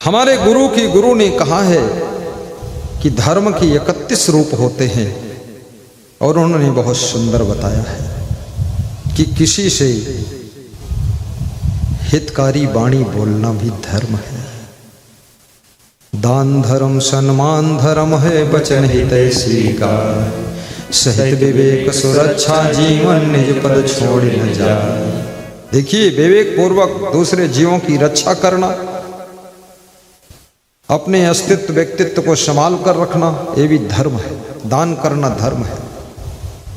हमारे गुरु ने कहा है कि धर्म के 31 रूप होते हैं और उन्होंने बहुत सुंदर बताया है कि किसी से हितकारी वाणी बोलना भी धर्म है। दान धर्म सम्मान धर्म है, वचन हित स्वीकार, सहित विवेक सुरक्षा, जीवन निज पद छोड़ न जाए। देखिए, विवेक पूर्वक दूसरे जीवों की रक्षा करना, अपने अस्तित्व व्यक्तित्व को संभाल कर रखना, ये भी धर्म है। दान करना धर्म है,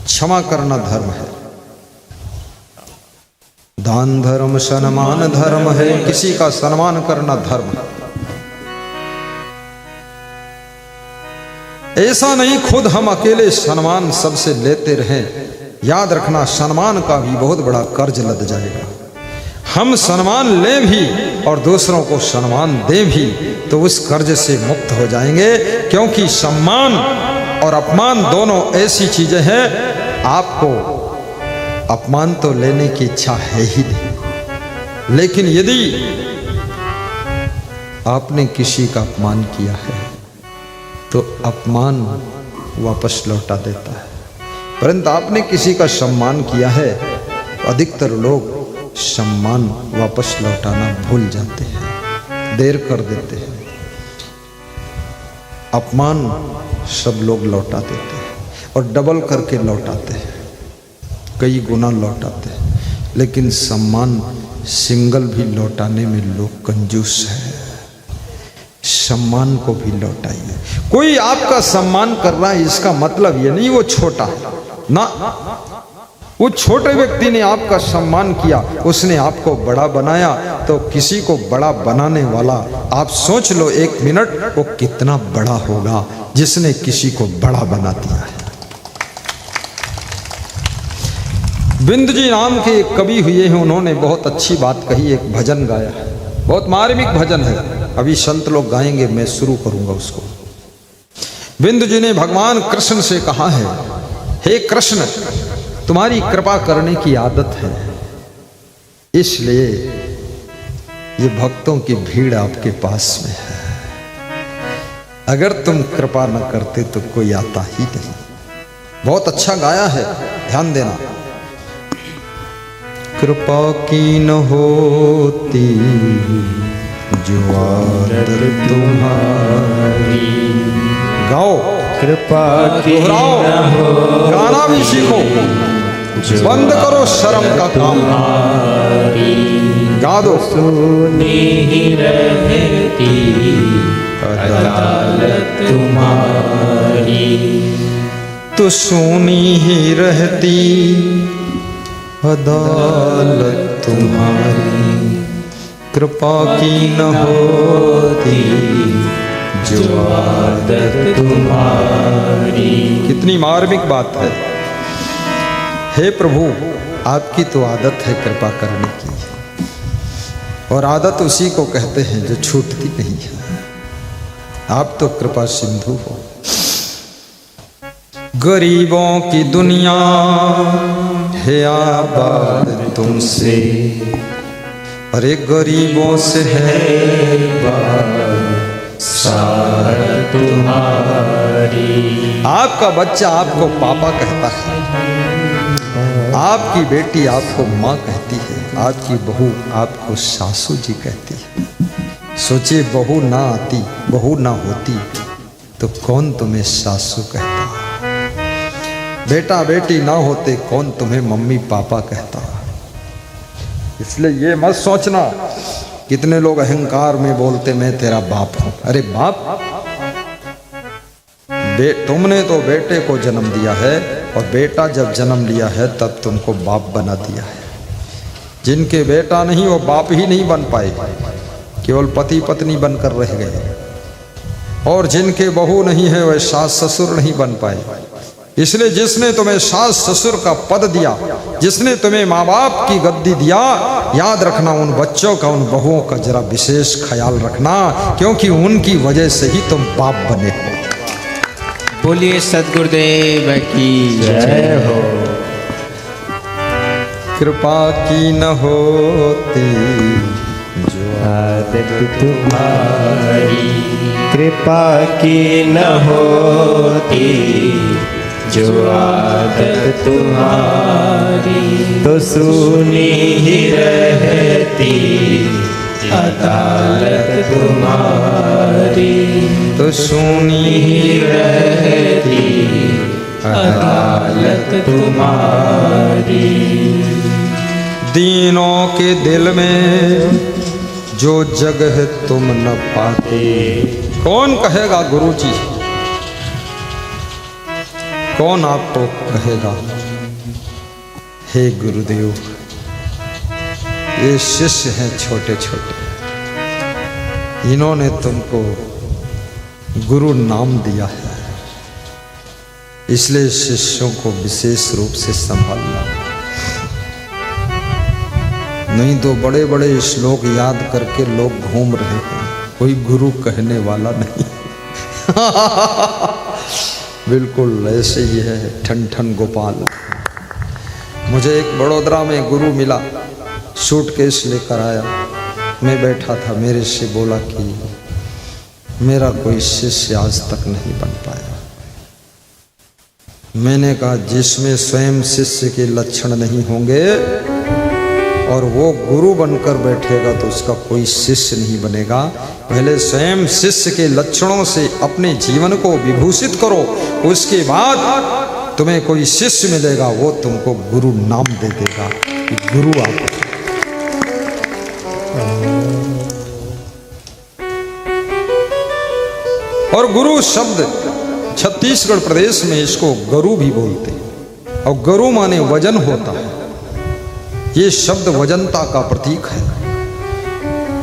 क्षमा करना धर्म है। दान धर्म सम्मान धर्म है, किसी का सम्मान करना धर्म है। ऐसा नहीं खुद हम अकेले सम्मान सबसे लेते रहें। याद रखना, सम्मान का भी बहुत बड़ा कर्ज लद जाएगा। हम सम्मान लें भी और दूसरों को सम्मान दें भी तो उस कर्ज से मुक्त हो जाएंगे, क्योंकि सम्मान और अपमान दोनों ऐसी चीजें हैं, आपको अपमान तो लेने की इच्छा है ही नहीं, लेकिन यदि आपने किसी का अपमान किया है तो अपमान वापस लौटा देता है। परंतु आपने किसी का सम्मान किया है, अधिकतर लोग सम्मान वापस लौटाना भूल जाते हैं, देर कर देते हैं। अपमान सब लोग लौटा देते हैं और डबल करके लौटाते हैं, कई गुना लौटाते हैं, लेकिन सम्मान सिंगल भी लौटाने में लोग कंजूस हैं। सम्मान को भी लौटाइए। कोई आपका सम्मान कर रहा है, इसका मतलब ये नहीं वो छोटा है ना। वो छोटे व्यक्ति ने आपका सम्मान किया, उसने आपको बड़ा बनाया, तो किसी को बड़ा बनाने वाला आप सोच लो एक मिनट, वो कितना बड़ा होगा जिसने किसी को बड़ा बना दिया है। बिंदु जी नाम के एक कवि हुए हैं, उन्होंने बहुत अच्छी बात कही, एक भजन गाया है, बहुत मार्मिक भजन है। अभी संत लोग गाएंगे, मैं शुरू करूंगा उसको। बिंदु जी ने भगवान कृष्ण से कहा है, हे कृष्ण, तुम्हारी कृपा करने की आदत है, इसलिए ये भक्तों की भीड़ आपके पास में है। अगर तुम कृपा न करते तो कोई आता ही नहीं। बहुत अच्छा गाया है, ध्यान देना। कृपा की न होती जो आदत तुम्हारी। गाओ, कृपा की न हो, गाना भी सीखो, बंद करो शर्म का काम, गा दो। सुनी ही रहती अदालत तुम्हारी, तो सुनी ही रहती अदालत तुम्हारी। कृपा की न होती जो आदत तुम्हारी। कितनी मार्मिक बात है। हे प्रभु, आपकी तो आदत है कृपा करने की, और आदत उसी को कहते हैं जो छूटती नहीं है। आप तो कृपा सिंधु हो। गरीबों की दुनिया है आबाद तुमसे, अरे गरीबों से है सार तुम्हारी। आपका बच्चा आपको पापा कहता है, आपकी बेटी आपको माँ कहती है, आपकी बहू आपको सासू जी कहती है। सोचिए, बहू ना आती, बहू ना होती तो कौन तुम्हें सासू कहता, बेटा बेटी ना होते कौन तुम्हें मम्मी पापा कहता। इसलिए ये मत सोचना, कितने लोग अहंकार में बोलते मैं तेरा बाप हूं। अरे बाप, तुमने तो बेटे को जन्म दिया है, और बेटा जब जन्म लिया है तब तुमको बाप बना दिया है। जिनके बेटा नहीं वो बाप ही नहीं बन पाए, केवल पति पत्नी बनकर रह गए। और जिनके बहू नहीं है वह सास ससुर नहीं बन पाए। इसलिए जिसने तुम्हें सास ससुर का पद दिया, जिसने तुम्हें माँ बाप की गद्दी दिया, याद रखना उन बच्चों का, उन बहुओं का जरा विशेष ख्याल रखना, क्योंकि उनकी वजह से ही तुम बाप बने हो। बोलिए सद्गुरुदेव की जय हो। कृपा की न होती जो आदत तुम्हारी कृपा की न होती, जो आदत तुम्हारी तो सुनी ही रहती, अदालत तुम्हारी तो सुनी ही रहती, अदालत तुम्हारी। दीनों के दिल में जो जगह तुम न पाते, कौन कहेगा गुरु जी, कौन आपको कहेगा हे गुरुदेव। ये शिष्य हैं छोटे छोटे, इन्होंने तुमको गुरु नाम दिया है, इसलिए शिष्यों को विशेष रूप से संभालना। नहीं तो बड़े बड़े श्लोक याद करके लोग घूम रहे हैं, कोई गुरु कहने वाला नहीं। बिल्कुल ऐसे ही है ठन ठन गोपाल। मुझे एक बड़ोदरा में गुरु मिला, सूटकेस लेकर आया, मैं बैठा था, मेरे से बोला कि मेरा कोई शिष्य आज तक नहीं बन पाया। मैंने कहा जिसमें स्वयं शिष्य के लक्षण नहीं होंगे और वो गुरु बनकर बैठेगा तो उसका कोई शिष्य नहीं बनेगा। पहले स्वयं शिष्य के लक्षणों से अपने जीवन को विभूषित करो, उसके बाद तुम्हें कोई शिष्य मिलेगा, वो तुमको गुरु नाम दे देगा कि गुरु आप। और गुरु शब्द छत्तीसगढ़ प्रदेश में इसको गरु भी बोलते हैं, और गरु माने वजन होता है। ये शब्द वजनता का प्रतीक है।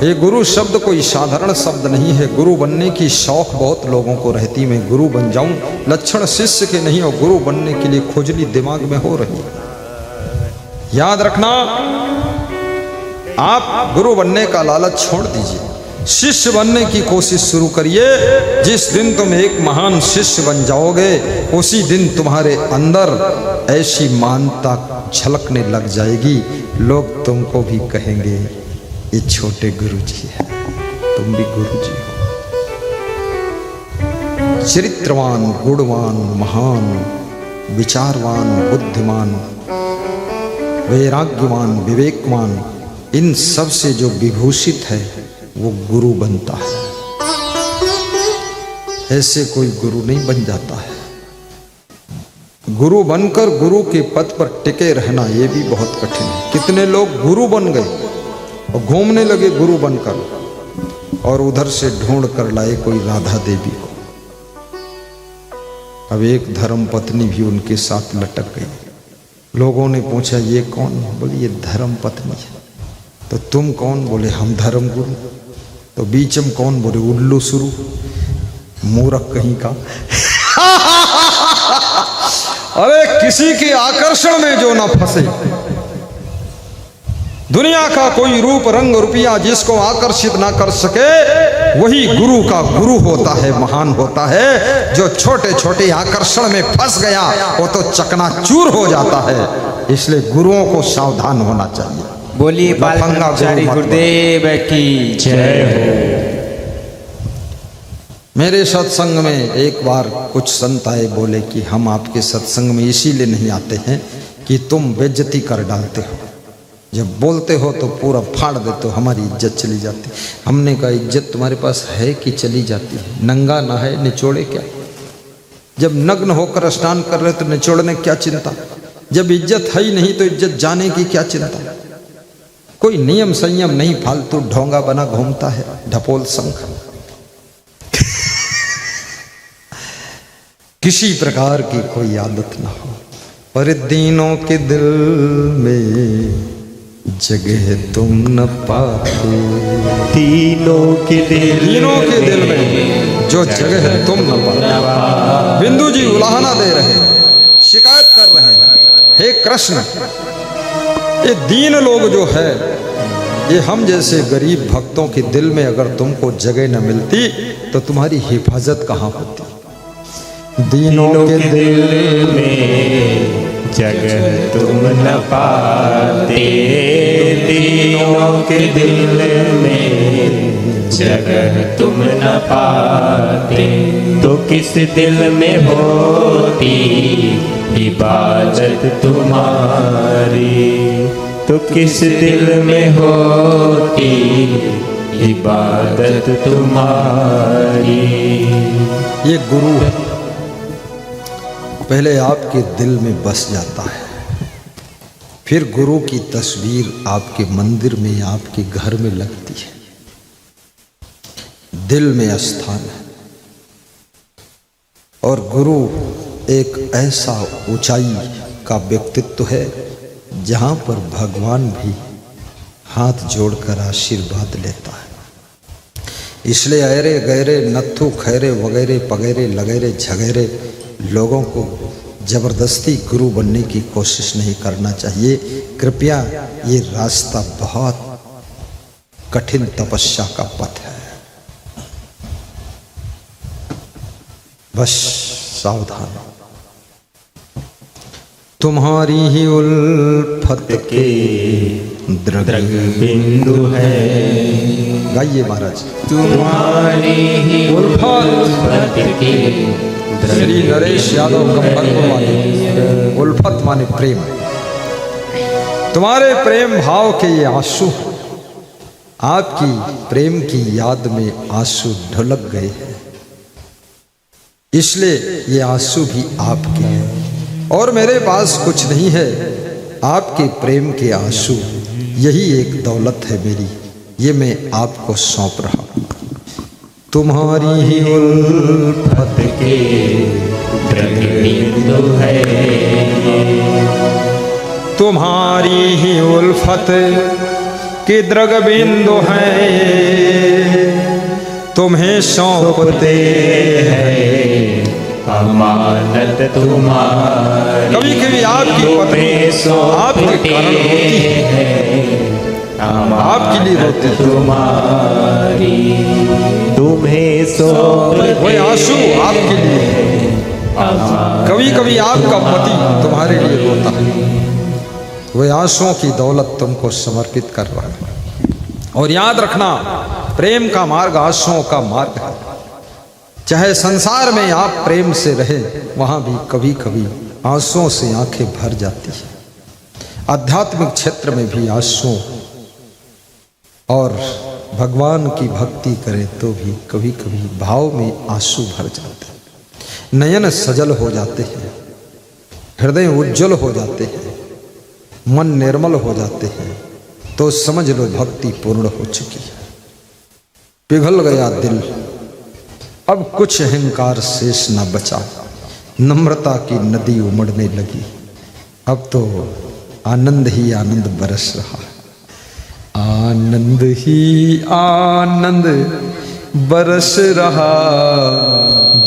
ये गुरु शब्द कोई साधारण शब्द नहीं है। गुरु बनने की शौक बहुत लोगों को रहती, मैं गुरु बन जाऊं, लक्षण शिष्य के नहीं और गुरु बनने के लिए खोजली दिमाग में हो रही है। याद रखना, आप गुरु बनने का लालच छोड़ दीजिए, शिष्य बनने की कोशिश शुरू करिए। जिस दिन तुम एक महान शिष्य बन जाओगे, उसी दिन तुम्हारे अंदर ऐसी मानता झलकने लग जाएगी, लोग तुमको भी कहेंगे ये छोटे गुरुजी है, तुम भी गुरुजी हो। चरित्रवान, गुणवान, महान, विचारवान, बुद्धिमान, वैराग्यवान, विवेकवान, इन सब से जो विभूषित है वो गुरु बनता है। ऐसे कोई गुरु नहीं बन जाता है। गुरु बनकर गुरु के पद पर टिके रहना ये भी बहुत कठिन है। कितने लोग गुरु बन गए और घूमने लगे गुरु बनकर, और उधर से ढूंढ कर लाए कोई राधा देवी को। अब एक धर्म पत्नी भी उनके साथ लटक गई। लोगों ने पूछा ये कौन है? बोले ये धर्म पत्नी है। तो तुम कौन? बोले हम धर्म गुरु। तो बीचम कौन? बोले उल्लू शुरू, मूर्ख कहीं का। अरे किसी के आकर्षण में जो ना फंसे, दुनिया का कोई रूप रंग रुपया जिसको आकर्षित ना कर सके, वही गुरु का गुरु होता है, महान होता है। जो छोटे छोटे आकर्षण में फंस गया वो तो चकनाचूर हो जाता है। इसलिए गुरुओं को सावधान होना चाहिए। बोलिए बाल ब्रह्मचारी गुरुदेव की जय हो। मेरे सत्संग में एक बार कुछ संत आए, बोले कि हम आपके सत्संग में इसीलिए नहीं आते हैं कि तुम बेइज्जती कर डालते हो, जब बोलते हो तो पूरा फाड़ देते हो, हमारी इज्जत चली जाती। हमने कहा इज्जत तुम्हारे पास है कि चली जाती है? नंगा ना है, निचोड़े क्या? जब नग्न होकर स्नान कर रहे तो निचोड़ने क्या चिंता? जब इज्जत है ही नहीं तो इज्जत जाने की क्या चिंता? कोई नियम संयम नहीं, फालतू ढोंगा बना घूमता है, ढपोल शंख। किसी प्रकार की कोई आदत ना हो। पर दीनों के दिल में जगह तुम न पाते, तीनों के दिल में जो जगह तुम न पाते। बिंदु जी उलाहना दे रहे हैं, शिकायत कर रहे हैं, हे कृष्ण, ये दीन लोग जो है, ये हम जैसे गरीब भक्तों के दिल में अगर तुमको जगह न मिलती तो तुम्हारी हिफाजत कहाँ होती? दीनों के दिल में जगह तुम न पाते, दीनों के दिल में जगह तुम न पाते, तो किस दिल में होती इबादत तुम्हारी, तो किस दिल में होती इबादत तुम्हारी। ये गुरु पहले आपके दिल में बस जाता है, फिर गुरु की तस्वीर आपके मंदिर में, आपके घर में लगती है। दिल में स्थान है और गुरु एक ऐसा ऊंचाई का व्यक्तित्व है जहां पर भगवान भी हाथ जोड़कर आशीर्वाद लेता है। इसलिए अरे गहरे नत्थु खैरे वगैरह पगैरे लगैरे झगैरे लोगों को जबरदस्ती गुरु बनने की कोशिश नहीं करना चाहिए। कृपया, ये रास्ता बहुत कठिन तपस्या का पथ है, बस सावधान। तुम्हारी ही उल्फत के द्रग बिंदु है, गाइए महाराज। तुम्हारी ही उल्फत के श्री नरेश यादव गंभीर वाले उल्फत माने प्रेम। तुम्हारे प्रेम भाव के ये आंसू, आपकी प्रेम की याद में आंसू ढलक गए हैं, इसलिए ये आंसू भी आपके हैं और मेरे पास कुछ नहीं है। आपके प्रेम के आंसू, यही एक दौलत है मेरी, ये मैं आपको सौंप रहा हूं। तुम्हारी ही उल्फत के द्रग बिंदु है, तुम्हारी ही उल्फत के द्रग बिंदु है, तुम्हें सौंपते हैं अमानत तुम्हारी। कभी कभी आपकी पत्नी आपके कारण रोती है, आपके लिए रोती है, तुम्हारी तुम्हें सौंपते वही आंसू आपके लिए। कभी कभी आपका पति तुम्हारे लिए रोता है, वह आंसुओं की दौलत तुमको समर्पित कर रहा है। और याद रखना, प्रेम का मार्ग आंसुओं का मार्ग है। चाहे संसार में आप प्रेम से रहे, वहां भी कभी कभी आंसुओं से आंखें भर जाती है। आध्यात्मिक क्षेत्र में भी आंसुओं, और भगवान की भक्ति करें तो भी कभी कभी भाव में आंसू भर जाते हैं, नयन सजल हो जाते हैं, हृदय उज्जवल हो जाते हैं, मन निर्मल हो जाते हैं, तो समझ लो भक्ति पूर्ण हो चुकी है। पिघल गया दिल, अब कुछ अहंकार शेष न बचा, नम्रता की नदी उमड़ने लगी, अब तो आनंद ही आनंद बरस रहा है। आनंद ही आनंद बरस रहा,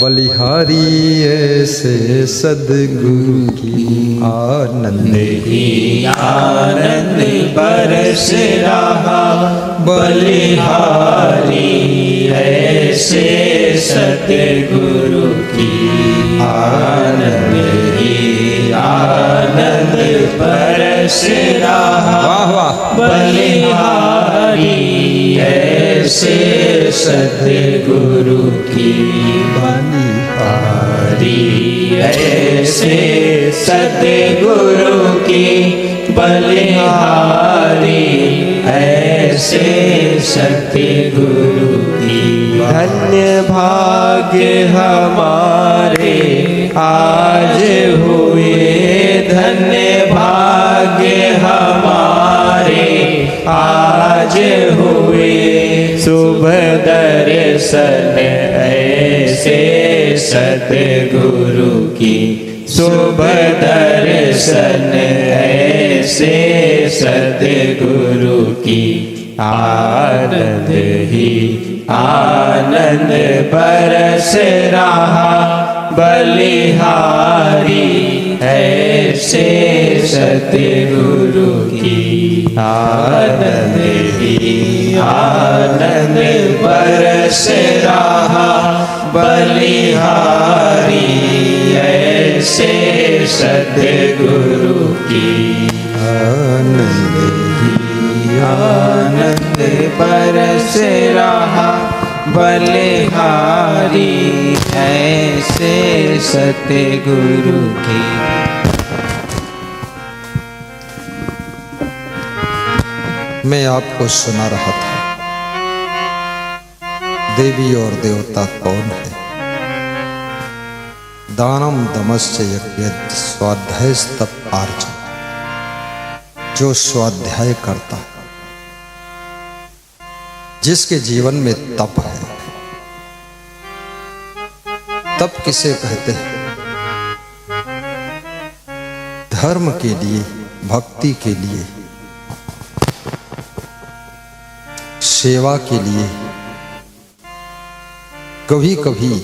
बलिहारी ऐसे सदगुरु की। आनंद ही आनंद बरस रहा, बलिहारी ऐसे सतगुरु की। आनंद ही आनंद बरस रहा, वाह वाह, बलिहारी ऐसे सतगुरु की। बलिहारी ऐसे सतगुरु की, बलिहारी ऐसे सतगुरु की। धन्य भाग्य हमारे आज हुए, धन्य भाग्य हमारे आज हुए, शुभ दर्शन ऐसे सतगुरु की। शुभ दर्शन ऐसे सतगुरु की। आनंद ही आनंद बरस रहा, बलिहारी ऐसे सतगुरु की। आनंद ही आनंद बरस रहा, बलिहारी ऐसे सतगुरु की आनंद ही आनंद बरस रहा बलिहारी ऐसे सतगुरु की। मैं आपको सुना रहा था, देवी और देवता कौन है। दानम दमश्च यज्ञ स्वाध्याय तप आर्जन, जो स्वाध्याय करता, जिसके जीवन में तप है। तप किसे कहते हैं? धर्म के लिए, भक्ति के लिए, सेवा के लिए, कभी कभी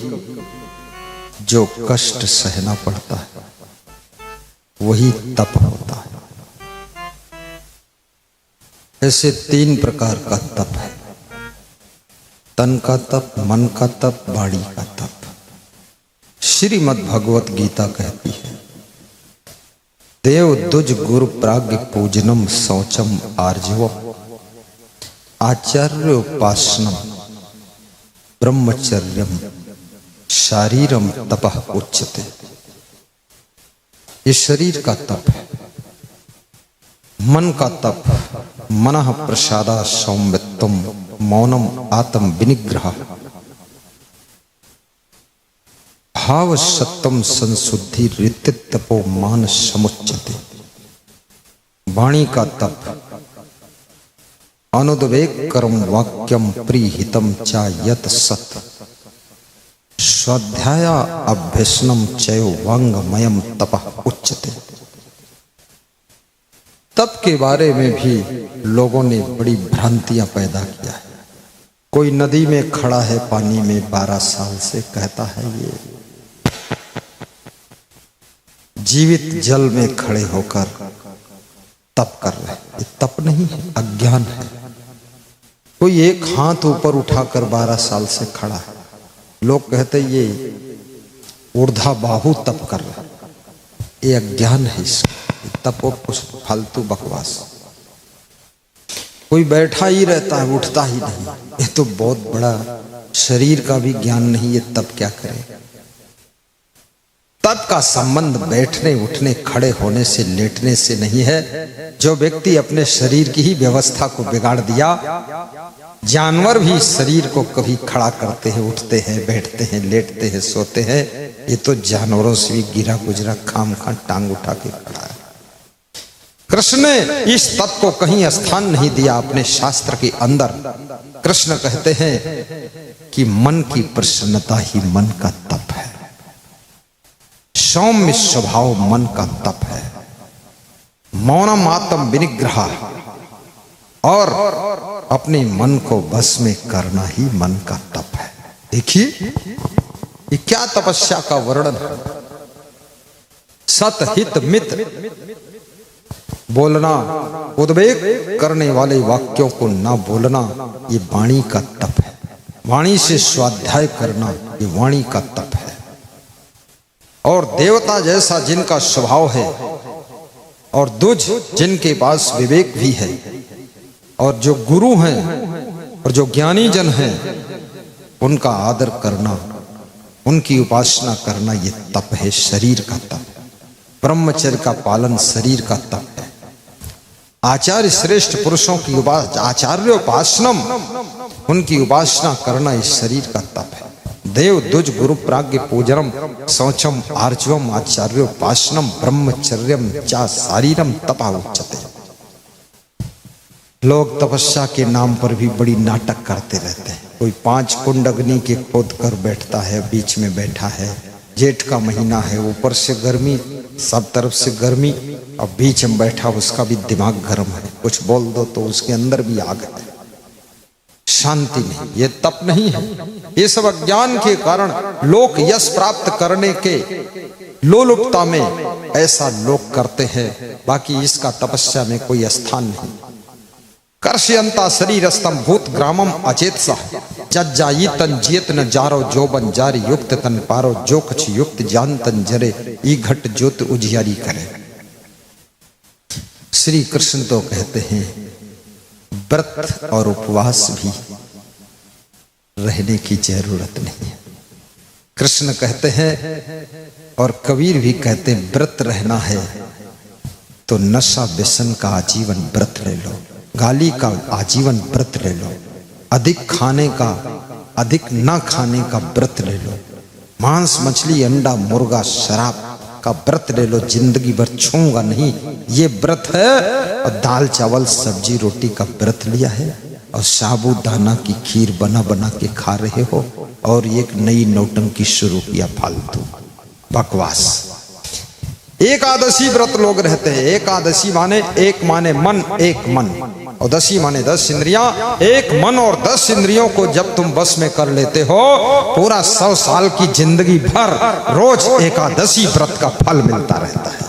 जो कष्ट सहना पड़ता है वही तप होता है। ऐसे 3 प्रकार का तप है, तन का तप, मन का तप, वाणी का तप। श्रीमद् भगवत गीता कहती है, देव दुज गुरु प्राज्ञ पूजनम शौचम आर्जवम आचार्योपासनम ब्रह्मचर्यम शारीरम तपः उच्यते। ये शरीर का तप है। मन का तप, मनः प्रसादा सौम्यत्वम मौनम आत्म विनिग्रह भाव सत्तम संशुद्धि ऋतितपो मान समुच्यते। वाणी का तप, अनुद्वेग कर्म वाक्यम प्रीहितम चा यत सत स्वाध्याय अभ्यसनम चयो वांगमयम तपः उच्यते। तप के बारे में भी लोगों ने बड़ी भ्रांतियां पैदा किया है। कोई नदी में खड़ा है पानी में 12 साल से, कहता है ये जीवित जल में खड़े होकर तप कर रहे। ये तप नहीं है, अज्ञान है। कोई एक हाथ ऊपर उठाकर 12 साल से खड़ा है, लोग कहते ये ऊर्ध्वा बाहु तप कर रहा है। ये अज्ञान है। इसको तप और कुछ फालतू बकवास। कोई बैठा ही रहता है, उठता ही नहीं, ये तो बहुत बड़ा शरीर का भी ज्ञान नहीं। ये तप क्या करे? तप का संबंध बैठने, उठने, खड़े होने से, लेटने से नहीं है। जो व्यक्ति अपने शरीर की ही व्यवस्था को बिगाड़ दिया, जानवर भी शरीर को कभी खड़ा करते हैं, उठते हैं, बैठते हैं, लेटते हैं, सोते हैं। ये तो जानवरों से भी गिरा गुजरा खाम खा टांग उठा के खड़ा है। कृष्ण ने इस तप को कहीं स्थान नहीं दिया अपने शास्त्र के अंदर। कृष्ण कहते हैं कि मन की प्रसन्नता ही मन का तप है। सौम्य स्वभाव मन का तप है। मौनम आत्म विनिग्रह, और अपने मन को बस में करना ही मन का तप है। देखिए ये क्या तपस्या का वर्णन है। सत हित मित बोलना, उद्वेग करने वाले वाक्यों को ना बोलना, ये वाणी का तप है। वाणी से स्वाध्याय करना, ये वाणी का तप है। और देवता जैसा जिनका स्वभाव है, और दुज जिनके पास विवेक भी है, और जो गुरु हैं और जो ज्ञानी जन हैं, उनका आदर करना, उनकी उपासना करना, ये तप है, शरीर का तप। ब्रह्मचर्य का पालन शरीर का तप है। आचार्य श्रेष्ठ पुरुषों की आचार्योपासनम, उनकी उपासना करना इस शरीर का तप है। देव दुज गुरु प्राज्ञ पूजनम शौचम आर्जवम आचार्योपासनम ब्रह्मचर्यम चा शारीरम तपा उच्यते। लोग तपस्या के नाम पर भी बड़ी नाटक करते रहते हैं। कोई 5 कुंड अग्नि के खोद कर बैठता है, बीच में बैठा है, जेठ का महीना है, ऊपर से गर्मी, सब तरफ से गर्मी, और बीच में बैठा, उसका भी दिमाग गर्म है। कुछ बोल दो तो उसके अंदर भी आग है, शांति नहीं। ये तप नहीं है। ये सब अज्ञान के कारण लोक यश प्राप्त करने के लोलुपता में ऐसा लोग करते हैं। बाकी इसका तपस्या में कोई स्थान नहीं। कर्षयंता शरीरस्थम भूत ग्रामम अचेतसा, जज्जाई तन जियत न जारो जोबन जारी युक्त तन पारो जो कछ युक्त जान तन जरे ई घट ज्योत उजियारी करे। श्री कृष्ण तो कहते हैं व्रत और उपवास भी रहने की जरूरत नहीं है। कृष्ण कहते हैं और कबीर भी कहते हैं व्रत रहना है तो नशा व्यसन का आजीवन व्रत ले लो, गाली का आजीवन व्रत ले लो, अधिक खाने का अधिक ना खाने का व्रत ले लो, मांस मछली अंडा मुर्गा शराब का व्रत ले लो, जिंदगी भर छूंगा नहीं, ये व्रत है। और दाल चावल सब्जी रोटी का व्रत लिया है और साबूदाना की खीर बना बना के खा रहे हो और एक नई नौटंकी शुरू किया, फालतू बकवास। एकादशी व्रत लोग रहते हैं। एकादशी माने एक माने मन, एक मन, और दशी माने 10 इंद्रियां। एक मन और 10 इंद्रियों को जब तुम बस में कर लेते हो, पूरा 100 साल की जिंदगी भर रोज एकादशी व्रत का फल मिलता रहता है।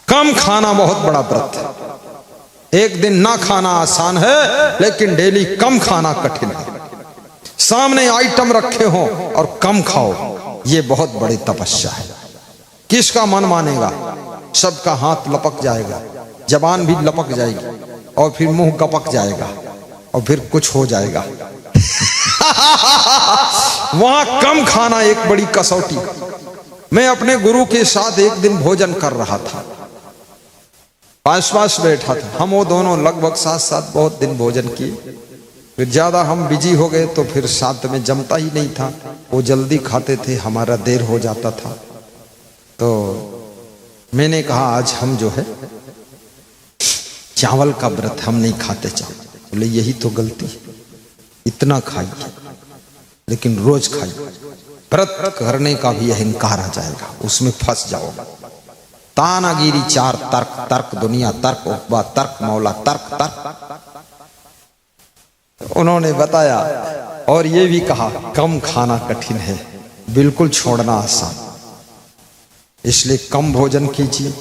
कम खाना बहुत बड़ा व्रत है। एक दिन ना खाना आसान है, लेकिन डेली कम खाना कठिन है। सामने आइटम रखे हो और कम खाओ, ये बहुत बड़ी तपस्या है। किसका मन मानेगा? सबका हाथ लपक जाएगा, जबान भी लपक जाएगी और फिर मुंह गपक जाएगा और फिर कुछ हो जाएगा। वहां कम खाना एक बड़ी कसौटी। मैं अपने गुरु के साथ एक दिन भोजन कर रहा था, पास बैठा था। हम वो दोनों लगभग साथ बहुत दिन भोजन किए। फिर ज्यादा हम बिजी हो गए तो फिर साथ में जमता ही नहीं था। वो जल्दी खाते थे, हमारा देर हो जाता था। तो मैंने कहा आज हम जो है चावल का व्रत, हम नहीं खाते चावल। बोले यही तो गलती है, इतना खाइए लेकिन रोज खाइए। व्रत करने का भी अहंकार आ जाएगा, उसमें फंस जाओगे। तानागिरी 4 तर्क, तर्क दुनिया, तर्क उपवा, तर्क मौला, तर्क तर्क उन्होंने बताया। और ये भी कहा कम खाना कठिन है, बिल्कुल छोड़ना आसान, इसलिए कम भोजन कीजिए।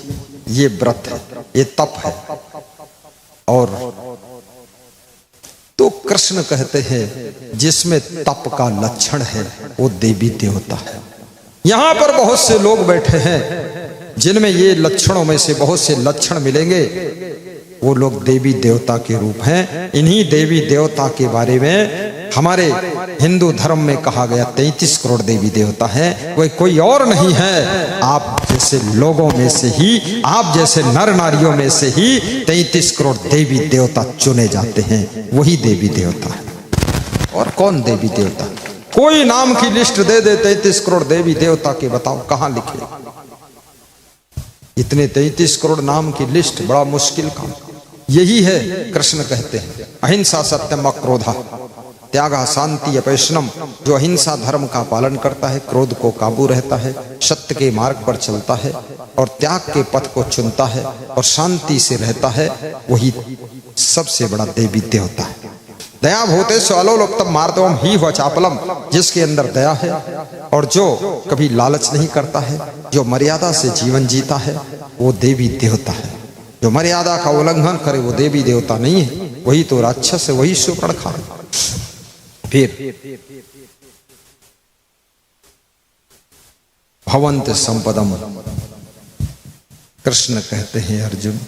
ये व्रत है, ये तप है। और तो कृष्ण कहते हैं जिसमें तप का लक्षण है वो देवी देवता है। यहां पर बहुत से लोग बैठे हैं जिनमें ये लक्षणों में से बहुत से लक्षण मिलेंगे। वो लोग देवी देवता के रूप हैं। इन्हीं देवी देवता के बारे में हमारे हिंदू धर्म में कहा गया 33 करोड़ देवी देवता हैं। कोई और नहीं है, आप जैसे लोगों में से ही, आप जैसे नर नारियों में से ही 33 करोड़ देवी देवता चुने जाते हैं। वही देवी देवता है। और कौन देवी देवता? कोई नाम की लिस्ट दे दे 33 करोड़ देवी देवता के, बताओ कहां लिखे? इतने 33 करोड़ नाम की लिस्ट बड़ा मुश्किल काम। यही है कृष्ण कहते हैं अहिंसा सत्यम अक्रोधा त्यागा शांति अपैशनम। जो अहिंसा धर्म का पालन करता है, क्रोध को काबू रहता है, सत्य के मार्ग पर चलता है और त्याग के पथ को चुनता है और शांति से रहता है, वही सबसे बड़ा देवी देवता है। दया भूते स्वालोलोक्तम मार्दवम ही हुआ चापलम। जिसके अंदर दया है और जो कभी लालच नहीं करता है, जो मर्यादा से जीवन जीता है, वो देवी देवता है। जो मर्यादा का उल्लंघन करे वो देवी देवता नहीं है, वही तो राक्षस है, वही सुपर्णखा है। फिर भवंत संपदम, कृष्ण कहते हैं अर्जुन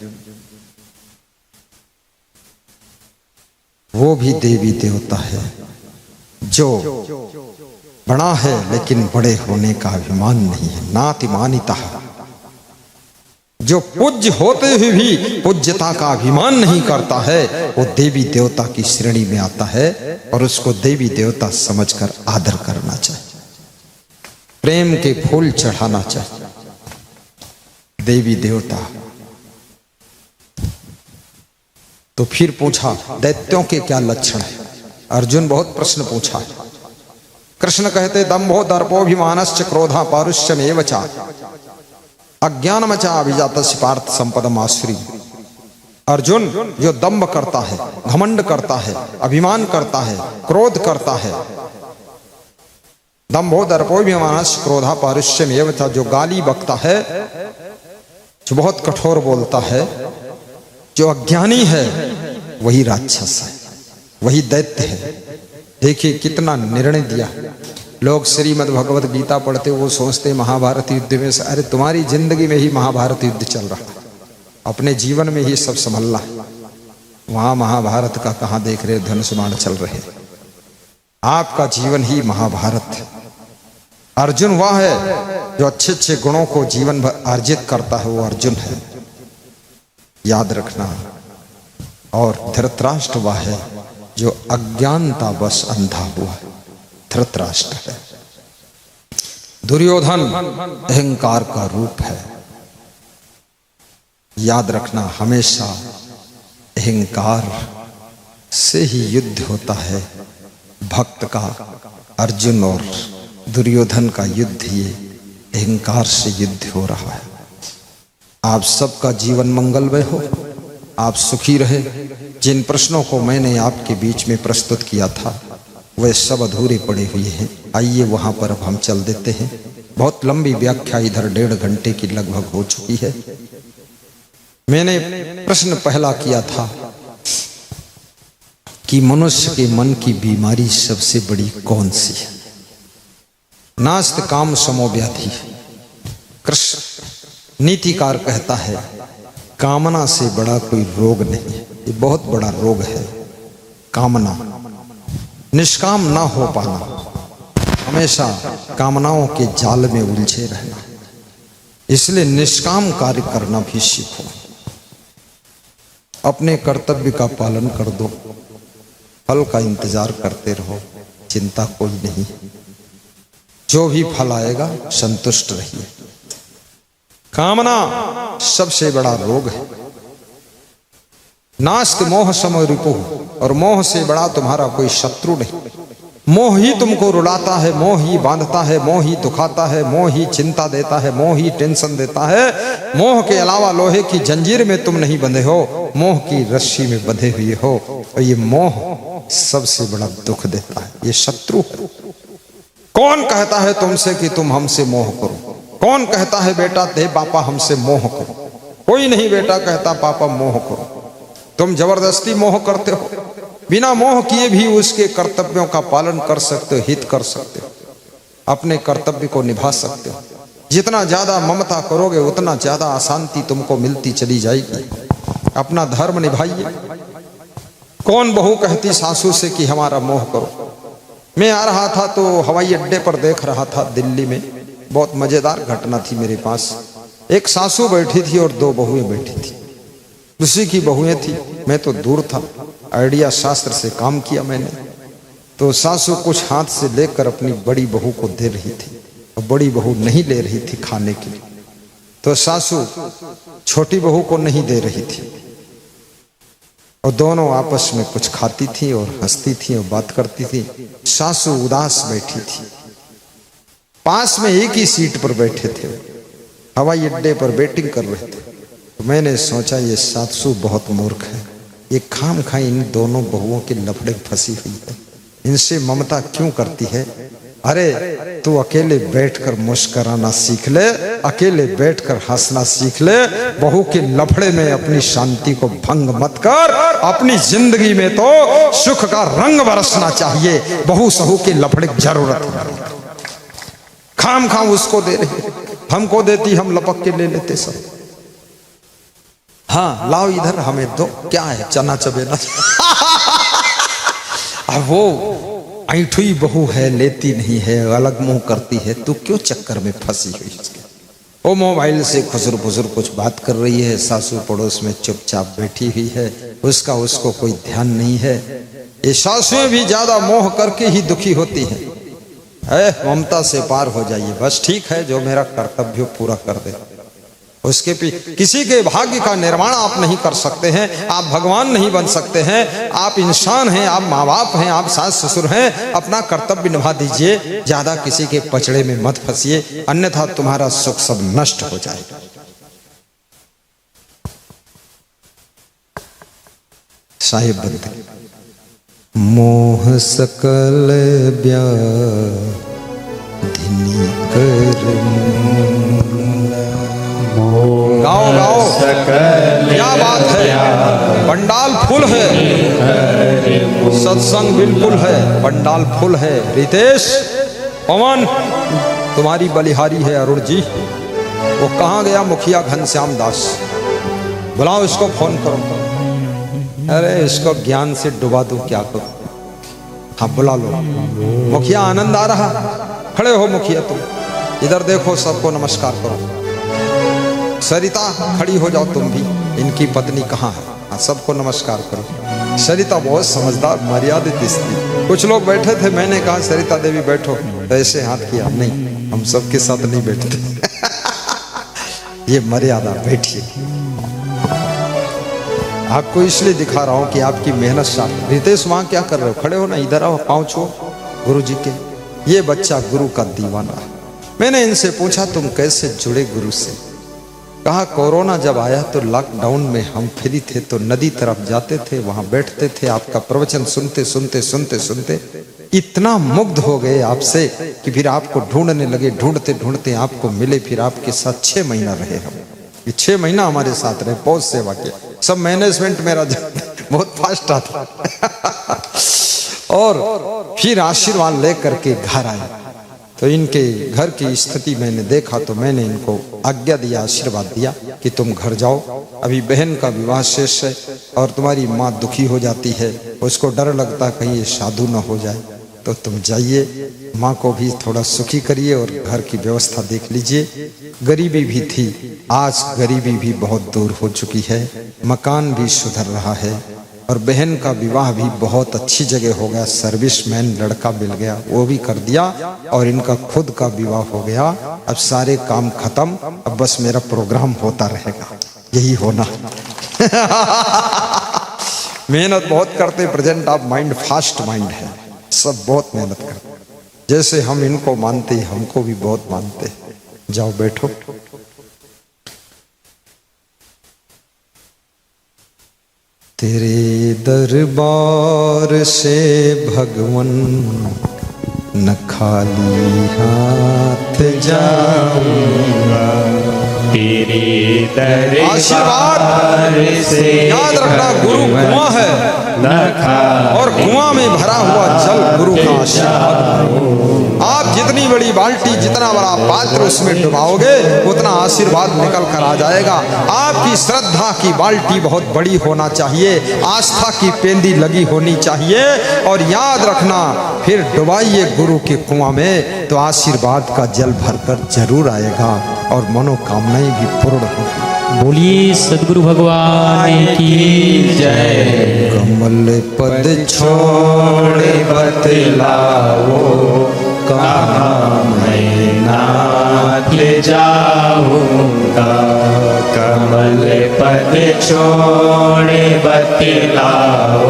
वो भी देवी देवता है जो बड़ा है लेकिन बड़े होने का अभिमान नहीं है। नातिमानिता, जो पूज्य होते हुए भी पूज्यता का अभिमान नहीं करता है, वो देवी देवता की श्रेणी में आता है और उसको देवी देवता समझकर आदर करना चाहिए, प्रेम के फूल चढ़ाना चाहिए। देवी देवता। तो फिर पूछा दैत्यों के क्या लक्षण है? अर्जुन बहुत प्रश्न पूछा। कृष्ण कहते दंभो दर्पोभिमानश्च क्रोधा पारुष्यमेव च अज्ञानमच अभिजातस्य पार्थ संपदम आश्री। अर्जुन जो दंभ करता है, घमंड करता है, अभिमान करता है, क्रोध करता है, दंभो दर्पोभिमानश्च क्रोधा पारुष्यमेव च, जो गाली बकता है, जो बहुत कठोर बोलता है, जो अज्ञानी है, वही राक्षस है, वही दैत्य है। देखिए कितना निर्णय दिया। लोग श्रीमद् भगवत गीता पढ़ते वो सोचते महाभारत युद्ध में, अरे तुम्हारी जिंदगी में ही महाभारत युद्ध चल रहा है, अपने जीवन में ही सब संभलना है। वहां महाभारत का कहां देख रहे धनुष बाण चल रहे। आपका जीवन ही महाभारत है। अर्जुन वह है जो अच्छे अच्छे गुणों को जीवन भर अर्जित करता है, वो अर्जुन है, याद रखना। और धृतराष्ट्र वह है जो अज्ञानता बस अंधा हुआ है, धृतराष्ट्र है। दुर्योधन अहंकार का रूप है, याद रखना। हमेशा अहंकार से ही युद्ध होता है भक्त का। अर्जुन और दुर्योधन का युद्ध ये अहंकार से युद्ध हो रहा है। आप सबका जीवन मंगलमय हो, आप सुखी रहे। जिन प्रश्नों को मैंने आपके बीच में प्रस्तुत किया था वे सब अधूरे पड़े हुए हैं। आइए वहां पर अब हम चल देते हैं। बहुत लंबी व्याख्या इधर 1.5 घंटे की लगभग हो चुकी है। मैंने प्रश्न पहला किया था कि मनुष्य के मन की बीमारी सबसे बड़ी कौन सी है? नास्त काम समो व्याधि। कृष्ण नीतिकार कहता है कामना से बड़ा कोई रोग नहीं। ये बहुत बड़ा रोग है कामना, निष्काम ना हो पाना, हमेशा कामनाओं के जाल में उलझे रहना। इसलिए निष्काम कार्य करना भी सीखो। अपने कर्तव्य का पालन कर दो, फल का इंतजार करते रहो, चिंता कोई नहीं। जो भी फल आएगा संतुष्ट रहिए। कामना सबसे बड़ा रोग है। नास्त मोह सम रिपुः, और मोह से बड़ा तुम्हारा कोई शत्रु नहीं। मोह ही तुमको रुलाता है, मोह ही बांधता है, मोह ही दुखाता है, मोह ही चिंता देता है, मोह ही टेंशन देता है। मोह के अलावा लोहे की जंजीर में तुम नहीं बंधे हो, मोह की रस्सी में बंधे हुए हो। और ये मोह सबसे बड़ा दुख देता है, ये शत्रु है। कौन कहता है तुमसे कि तुम हमसे मोह करो? कौन कहता है बेटा दे पापा हमसे मोह करो? कोई नहीं बेटा कहता पापा मोह करो। तुम जबरदस्ती मोह करते हो। बिना मोह किए भी उसके कर्तव्यों का पालन कर सकते हो, हित कर सकते हो, अपने कर्तव्य को निभा सकते हो। जितना ज्यादा ममता करोगे उतना ज्यादा अशांति तुमको मिलती चली जाएगी। अपना धर्म निभाइए। कौन बहू कहती सासू से कि हमारा मोह करो? मैं आ रहा था तो हवाई अड्डे पर देख रहा था दिल्ली में, बहुत मजेदार घटना थी मेरे पास। एक सासू बैठी थी और 2 बहुएं बैठी थी। उसी की बहुएं थी, मैं तो दूर था। आइडिया शास्त्र से काम किया मैंने। तो सासू कुछ हाथ से लेकर अपनी बड़ी बहू को दे रही थी और बड़ी बहू नहीं ले रही थी खाने के लिए। तो सासू छोटी बहू को नहीं दे रही थी और दोनों आपस में कुछ खाती थी और हंसती थी और बात करती थी। सासू उदास बैठी थी। पास में एक ही सीट पर बैठे थे, हवाई अड्डे पर वेटिंग कर रहे थे। तो मैंने सोचा ये सासू बहुत मूर्ख है, ये खाम खा इन दोनों बहुओं के लफड़े फंसी हुई है, इनसे ममता क्यों करती है? अरे तू अकेले बैठकर मुस्कुराना सीख ले, अकेले बैठकर हंसना सीख ले। बहू के लफड़े में अपनी शांति को भंग मत कर। अपनी जिंदगी में तो सुख का रंग बरसना चाहिए, बहू सहू के लफड़े की जरूरत है। खाम खाम उसको दे रही, हमको देती हम लपक के ले लेते सब। हाँ लाओ इधर हमें दो, क्या है चना चबेना। अब वो ऐठुई बहू है, लेती नहीं है, अलग मुंह करती है। तू क्यों चक्कर में फंसी हुई? वो मोबाइल से खुसर फुसर कुछ बात कर रही है। सासू पड़ोस में चुपचाप बैठी हुई है, उसको कोई ध्यान नहीं है। ये सासुएं भी ज्यादा मोह करके ही दुखी होती हैं। ममता से पार हो जाइए, बस ठीक है जो मेरा कर्तव्य पूरा कर दे। उसके किसी के भाग्य का निर्माण आप नहीं कर सकते हैं, आप भगवान नहीं बन सकते हैं, आप इंसान हैं, आप माँ बाप हैं, आप सास ससुर हैं। अपना कर्तव्य निभा दीजिए, ज्यादा किसी के पचड़े में मत फंसिए, अन्यथा तुम्हारा सुख सब नष्ट हो जाएगा। साहिब बनते मोह सकल व्याधिनी कर गाओ गाओ सकल क्या बात है, पंडाल फुल है, सत्संग बिल्कुल है, पंडाल फुल है। रितेश, पवन, तुम्हारी बलिहारी है अरुण जी। वो कहाँ गया मुखिया घनश्याम दास? बुलाओ इसको, फोन करो। अरे इसको ज्ञान से डुबा दूं क्या करूं? हाँ बुला लो। मुखिया आनंद आ रहा, खड़े हो मुखिया तुम, इधर देखो, सबको नमस्कार करो। सरिता खड़ी हो जाओ तुम भी, इनकी पत्नी कहाँ है? हाँ सबको नमस्कार करो। सरिता बहुत समझदार मर्यादित स्त्री। कुछ लोग बैठे थे, मैंने कहा सरिता देवी बैठो, तो ऐसे हाथ किया, नहीं हम सबके साथ नहीं बैठते। ये मर्यादा, बैठिए। आपको इसलिए दिखा रहा हूं कि आपकी मेहनत साफ। रितेश वहां क्या कर रहे हो? खड़े हो ना, इधर आओ, पाँव छुओ गुरु जी के। ये बच्चा गुरु का दीवाना है। मैंने इनसे पूछा तुम कैसे जुड़े गुरु से? कहा कोरोना जब आया तो लॉकडाउन में हम फ्री थे तो नदी तरफ जाते थे, वहां बैठते थे, आपका प्रवचन सुनते सुनते सुनते सुनते इतना मुग्ध हो गए आपसे कि फिर आपको ढूंढने लगे। ढूंढते ढूंढते आपको मिले, फिर आपके साथ 6 महीना रहे हम। ये 6 महीना हमारे साथ रहे, पौध सेवा के। सब मैनेजमेंट मेरा बहुत फास्ट आता। और फिर आशीर्वाद लेकर के घर आए तो इनके घर की स्थिति मैंने देखा तो मैंने इनको आज्ञा दिया, आशीर्वाद दिया कि तुम घर जाओ। अभी बहन का विवाह शेष है और तुम्हारी माँ दुखी हो जाती है, उसको डर लगता कहीं ये साधु न हो जाए, तो तुम जाइए, माँ को भी थोड़ा सुखी करिए और घर की व्यवस्था देख लीजिए। गरीबी भी थी, आज गरीबी भी बहुत दूर हो चुकी है, मकान भी सुधर रहा है और बहन का विवाह भी बहुत अच्छी जगह हो गया। सर्विसमैन लड़का मिल गया, वो भी कर दिया और इनका खुद का विवाह हो गया। अब सारे काम खत्म, अब बस मेरा प्रोग्राम होता रहेगा, यही होना। मेहनत बहुत करते, present of mind fast mind है, सब बहुत मेहनत करते। जैसे हम इनको मानते हमको भी बहुत मानते। जाओ बैठो। तेरे दरबार से भगवन न खाली हाथ जाऊंगा, तेरे दरबार आशीर्वाद से याद रखना। गुरु कुआं है और कुआं में भरा हुआ जल गुरु का आशीर्वाद। आप जितनी बड़ी बाल्टी, जितना बड़ा पात्र उसमें डुबाओगे उतना आशीर्वाद निकल कर आ जाएगा। आपकी श्रद्धा की बाल्टी बहुत बड़ी होना चाहिए, आस्था की पेंदी लगी होनी चाहिए और याद रखना फिर डुबाइए गुरु के कुआं में तो आशीर्वाद का जल भरकर जरूर आएगा और मनोकामनाएं भी पूर्ण होगी। बोलिए सदगुरु भगवान की जय। कमल पद छोड़ बतलाओ कहाँ मैं नाथ जाऊंगा, कमल पद छोड़ बतलाओ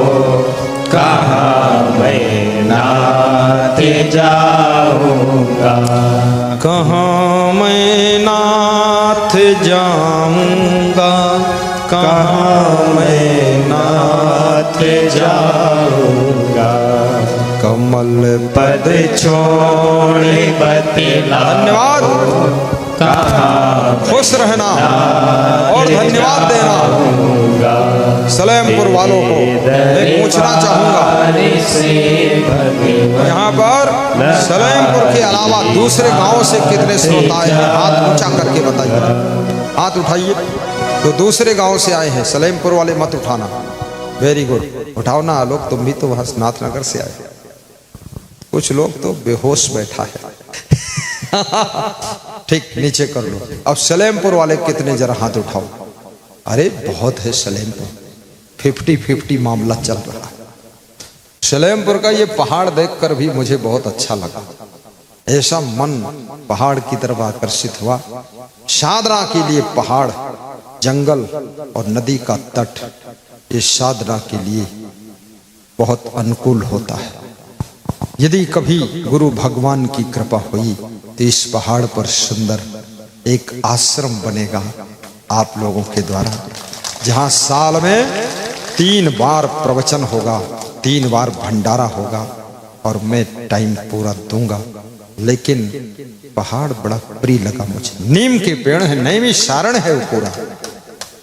कहाँ मैं नाथ जाऊंगा, कहाँ मैं नाथ जाऊंगा, कहाँ मैं नाथ जाऊंगा, कमल पद छोड़ बतला। धन्यवाद, कहाँ खुश रहना और धन्यवाद देना। सलेमपुर वालों को मैं पूछना चाहूंगा, यहाँ पर सलेमपुर के अलावा दूसरे गांवों से कितने श्रोता आए हैं? हाथ ऊंचा करके बताइए, हाथ उठाइए। तो दूसरे गांव से आए हैं, सलेमपुर वाले मत उठाना। वेरी गुड, उठाओ ना आलोक, तुम भी तो वहां नाथनगर से आए। कुछ लोग तो बेहोश बैठा है। ठीक, नीचे कर लो। अब सलेमपुर वाले कितने, जरा हाथ उठाओ। अरे बहुत है सलेमपुर, 50-50 मामला चल रहा है। सलेमपुर का ये पहाड़ देखकर भी मुझे बहुत अच्छा लगा, ऐसा मन पहाड़ की तरफ आकर्षित हुआ। साधना के लिए पहाड़, जंगल और नदी का तट, ये साधना के लिए बहुत अनुकूल होता है। यदि कभी गुरु भगवान की कृपा हुई तो इस पहाड़ पर सुंदर एक आश्रम बनेगा आप लोगों के द्वारा, जहां साल में 3 बार प्रवचन होगा, 3 बार भंडारा होगा और मैं टाइम पूरा दूंगा। लेकिन पहाड़ बड़ा प्रिय लगा मुझे। नीम के पेड़ है, नैमी सारण है वो पूरा,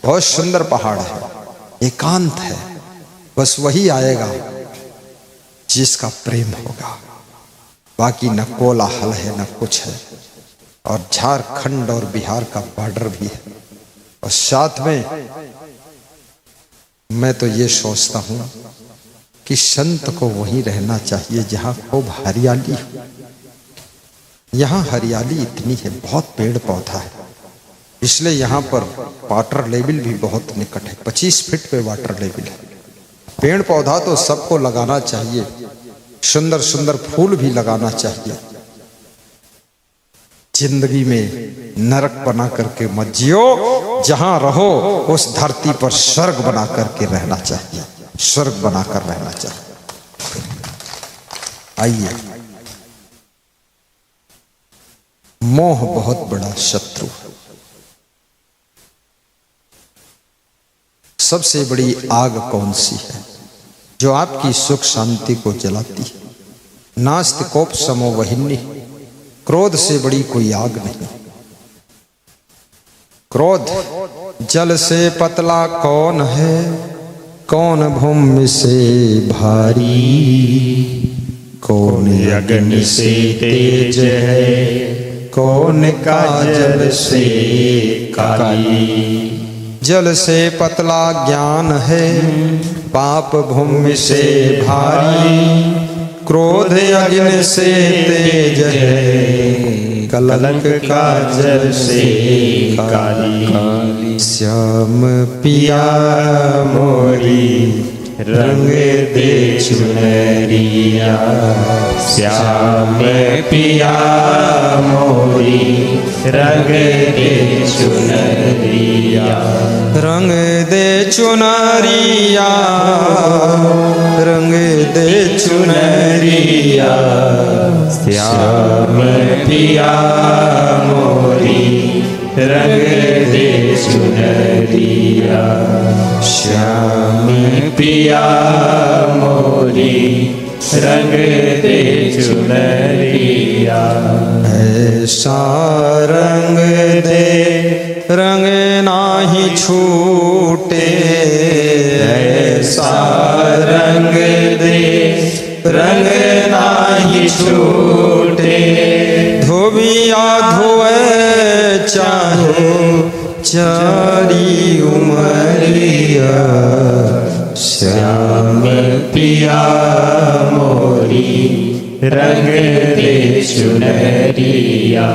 बहुत सुंदर पहाड़ है, एकांत है, बस वही आएगा जिसका प्रेम होगा। बाकी न कोलाहल है न कुछ है। और झारखंड और बिहार का बॉर्डर भी है। और साथ में मैं तो ये सोचता हूं कि संत को वहीं रहना चाहिए जहां खूब हरियाली हो। यहाँ हरियाली इतनी है, बहुत पेड़ पौधा है, इसलिए यहाँ पर वाटर लेवल भी बहुत निकट है। 25 फीट पे वाटर लेवल है। पेड़ पौधा तो सबको लगाना चाहिए, सुंदर सुंदर फूल भी लगाना चाहिए। जिंदगी में नरक बना करके मत जियो, जहां रहो उस धरती पर स्वर्ग बना करके रहना चाहिए, स्वर्ग बनाकर रहना चाहिए। आइए, मोह बहुत बड़ा शत्रु है। सबसे बड़ी आग कौन सी है जो आपकी सुख शांति को जलाती है? नास्ति कोप समो वहिनी, क्रोध से बड़ी कोई आग नहीं। क्रोध जल से पतला कौन है, कौन भूमि से भारी, कौन अग्नि से तेज है, कौन काजल से काली। जल से पतला ज्ञान है, पाप भूमि से भारी, क्रोध अग्नि से तेज है, कलंक काजल से काली। श्याम पिया मोरी रंग दे चुनरिया, श्याम पिया मोरी रंग दे चुनरिया, रंग दे चुनरिया, रंग दे चुनरिया, श्याम पिया मोरी रंग दे चुनरिया, श्याम पिया मोरी रंग दे चुनरिया। ऐसा रंग दे रंग नाही छूटे, ऐसा रंग दे रंग नाही छूटे, धोबिया धोए चाहे चारी उमरिया, श्याम पिया मोरी रंग दे चुनरिया।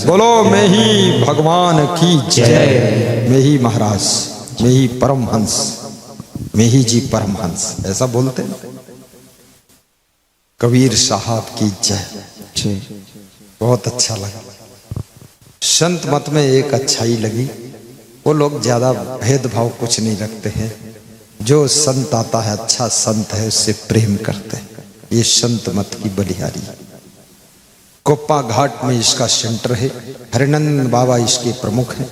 बोलो मैं ही भगवान की जय, मैं ही महाराज, मैं ही परमहंस, मैं ही जी परमहंस, ऐसा बोलते हैं। कबीर साहब की जय। बहुत अच्छा लगा। संत मत में एक अच्छाई लगी, वो लोग ज्यादा भेदभाव कुछ नहीं रखते हैं। जो संत आता है, अच्छा संत है, उससे प्रेम करते हैं। ये संत मत की बलिहारी। कोप्पा घाट में इसका सेंटर है। हरिनंदन बाबा इसके प्रमुख हैं।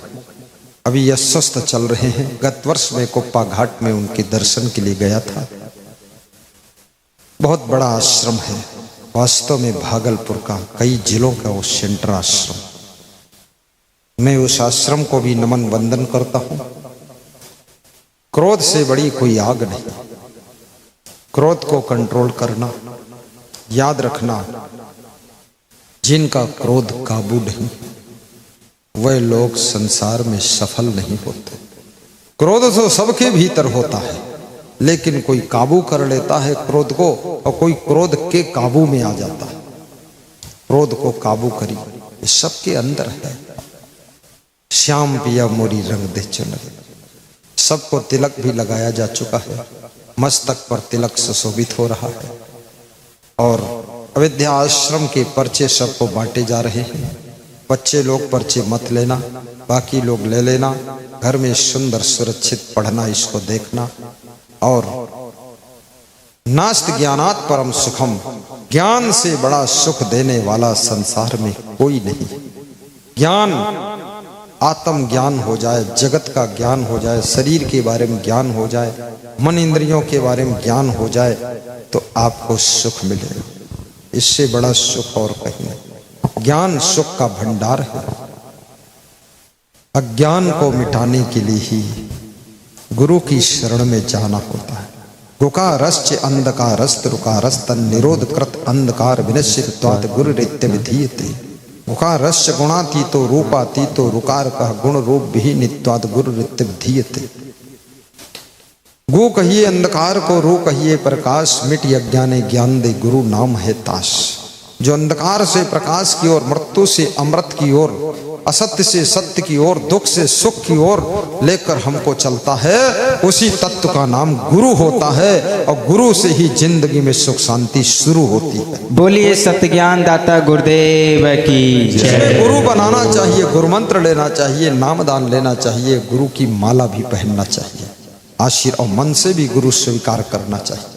अभी अस्वस्थ चल रहे हैं। गत वर्ष में कोप्पा घाट में उनके दर्शन के लिए गया था। बहुत बड़ा आश्रम है, वास्तव में भागलपुर का कई जिलों का वो सेंटर आश्रम। मैं उस आश्रम को भी नमन वंदन करता हूं। क्रोध से बड़ी कोई आग नहीं। क्रोध को कंट्रोल करना, याद रखना, जिनका क्रोध काबू नहीं वह लोग संसार में सफल नहीं होते। क्रोध तो सबके भीतर होता है, लेकिन कोई काबू कर लेता है क्रोध को, और कोई क्रोध के काबू में आ जाता है। क्रोध को काबू करी, ये सबके अंदर है। श्याम पिया मोरी रंग दे चुनरिया। सबको तिलक भी लगाया जा चुका है, मस्तक पर तिलक सुशोभित हो रहा है। और अविद्या आश्रम के पर्चे सबको बांटे जा रहे हैं। बच्चे लोग पर्चे मत लेना, बाकी लोग ले लेना। घर में सुंदर सुरक्षित पढ़ना, इसको देखना। और नास्त ज्ञानात् परम सुखम, ज्ञान से बड़ा सुख देने वाला संसार में कोई नहीं। ज्ञान, आत्म ज्ञान हो जाए, जगत का ज्ञान हो जाए, शरीर के बारे में ज्ञान हो जाए, मन इंद्रियों के बारे में ज्ञान हो जाए, तो आपको सुख मिलेगा। इससे बड़ा सुख और कहीं नहीं। ज्ञान सुख का भंडार है। अज्ञान को मिटाने के लिए ही गुरु की शरण में जाना होता है। गुकारश्च अंधकारस्त रुकारस्तन निरोध कृत अंधकार विनश्यत्वात् गुरु रित्य विधीयते। गुकारश्च गुणातीतो रूपातीतो रुकार कह गुण रूप भी नित्वाद गुरु रित्य विधीयते। गु कहिए अंधकार को, रू कहिए प्रकाश, मिट अज्ञाने ज्ञान दे गुरु नाम है ताश। जो अंधकार से प्रकाश की ओर, मृत्यु से अमृत की ओर, असत्य से सत्य की ओर, दुख से सुख की ओर लेकर हमको चलता है, उसी तत्व का नाम गुरु होता है। और गुरु से ही जिंदगी में सुख शांति शुरू होती है। बोलिए सत्य ज्ञान दाता गुरुदेव की जय। गुरु बनाना चाहिए, गुरु मंत्र लेना चाहिए, नामदान लेना चाहिए, गुरु की माला भी पहनना चाहिए, आशीर्वाद और मन से भी गुरु स्वीकार करना चाहिए।